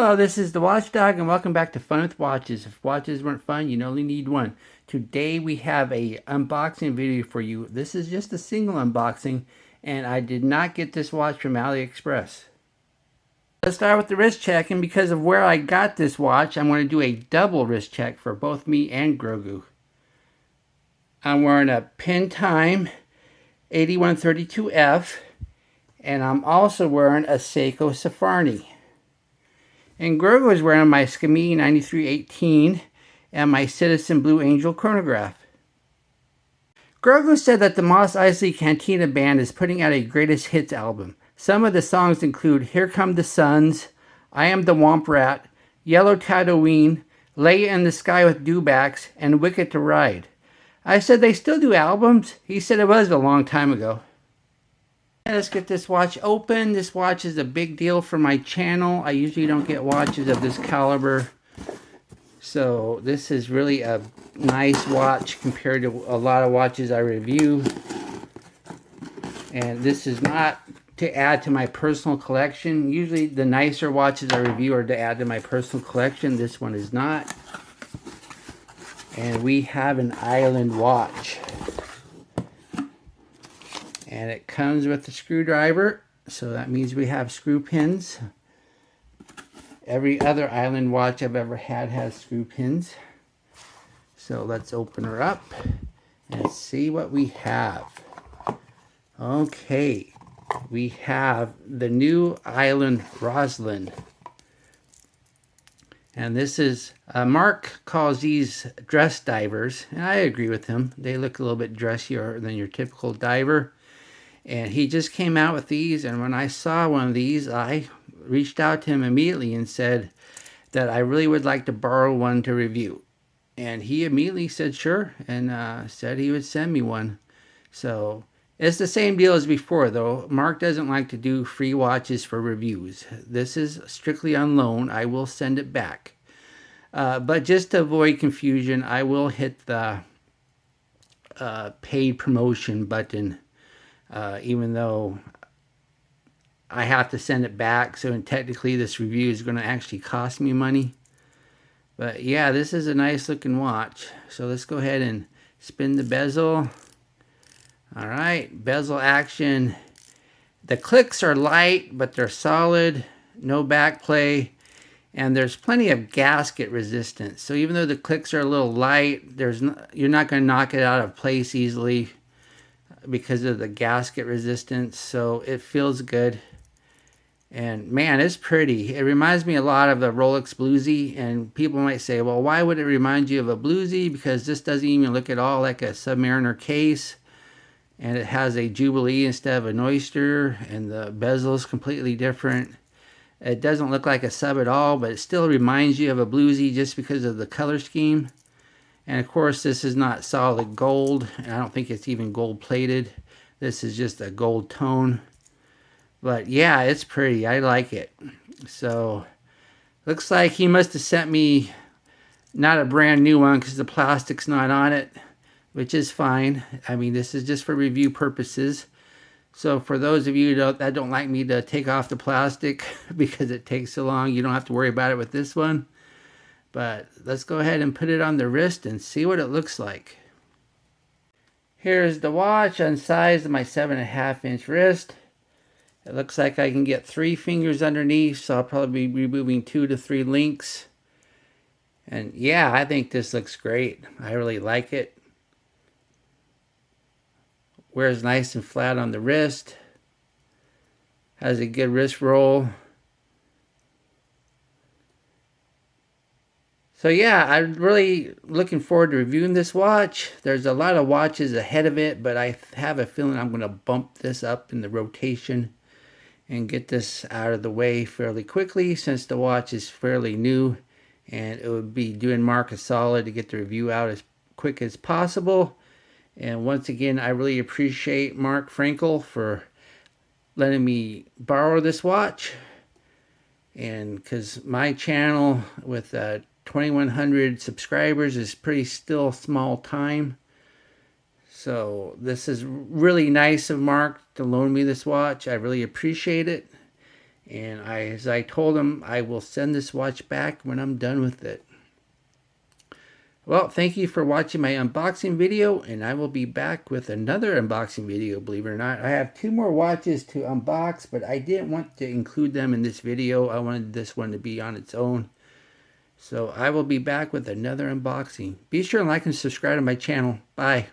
Hello, this is the Watchdog, and welcome back to Fun with Watches. If watches weren't fun, you only need one. Today we have a unboxing video for you. This is just a single unboxing, and I did not get this watch from AliExpress. Let's start with the wrist check, and because of where I got this watch, I'm going to do a double wrist check for both me and Grogu. I'm wearing a Pin Time 8132F, and I'm also wearing a Seiko Safari. And Grogu is wearing my Skami 9318 and my Citizen Blue Angel chronograph. Grogu said that the Mos Eisley Cantina Band is putting out a greatest hits album. Some of the songs include Here Come the Suns, I Am the Womp Rat, Yellow Tatooine, Leia in the Sky with Dewbacks, and Wicked to Ride. I said they still do albums? He said it was a long time ago. Let's get this watch open. This watch is a big deal for my channel. I usually don't get watches of this caliber. So this is really a nice watch compared to a lot of watches I review. And this is not to add to my personal collection. Usually the nicer watches I review are to add to my personal collection. This one is not. And we have an island watch. And it comes with a screwdriver, so that means we have screw pins. Every other island watch I've ever had has screw pins. So let's open her up and see what we have. Okay, we have the new island Roslyn. And this is, Mark calls these dress divers, and I agree with him. They look a little bit dressier than your typical diver. And he just came out with these, and when I saw one of these, I reached out to him immediately and said that I really would like to borrow one to review. And he immediately said sure, and said he would send me one. So it's the same deal as before, though. Mark doesn't like to do free watches for reviews. This is strictly on loan. I will send it back. But just to avoid confusion, I will hit the paid promotion button. Even though I have to send it back, so technically this review is going to actually cost me money. But yeah, this is a nice looking watch. So let's go ahead and spin the bezel. Alright, bezel action. The clicks are light, but they're solid. No back play. And there's plenty of gasket resistance. So even though the clicks are a little light, you're not going to knock it out of place easily because of the gasket resistance. So it feels good, and man, it's pretty. It reminds me a lot of the Rolex Bluesy, and people might say, well, why would it remind you of a Bluesy? Because this doesn't even look at all like a Submariner case, and it has a Jubilee instead of an Oyster, and the bezel is completely different. It doesn't look like a sub at all, but it still reminds you of a Bluesy just because of the color scheme. And of course, this is not solid gold, and I don't think it's even gold plated. This is just a gold tone. But yeah, it's pretty. I like it. So looks like he must have sent me not a brand new one because the plastic's not on it, which is fine. I mean, this is just for review purposes. So for those of you that don't like me to take off the plastic because it takes so long, you don't have to worry about it with this one. But let's go ahead and put it on the wrist and see what it looks like. Here's the watch unsized my 7.5-inch wrist. It looks like I can get 3 fingers underneath, so I'll probably be removing 2 to 3 links. And yeah, I think this looks great. I really like it. Wears nice and flat on the wrist. Has a good wrist roll. So yeah, I'm really looking forward to reviewing this watch. There's a lot of watches ahead of it, but I have a feeling I'm going to bump this up in the rotation and get this out of the way fairly quickly since the watch is fairly new, and it would be doing Mark a solid to get the review out as quick as possible. And once again, I really appreciate Mark Frankel for letting me borrow this watch. And because my channel with 2,100 subscribers is pretty still small time. So this is really nice of Mark to loan me this watch. I really appreciate it. And as I told him, I will send this watch back when I'm done with it. Well, thank you for watching my unboxing video, and I will be back with another unboxing video, believe it or not. I have 2 more watches to unbox, but I didn't want to include them in this video. I wanted this one to be on its own. So I will be back with another unboxing. Be sure to like and subscribe to my channel. Bye.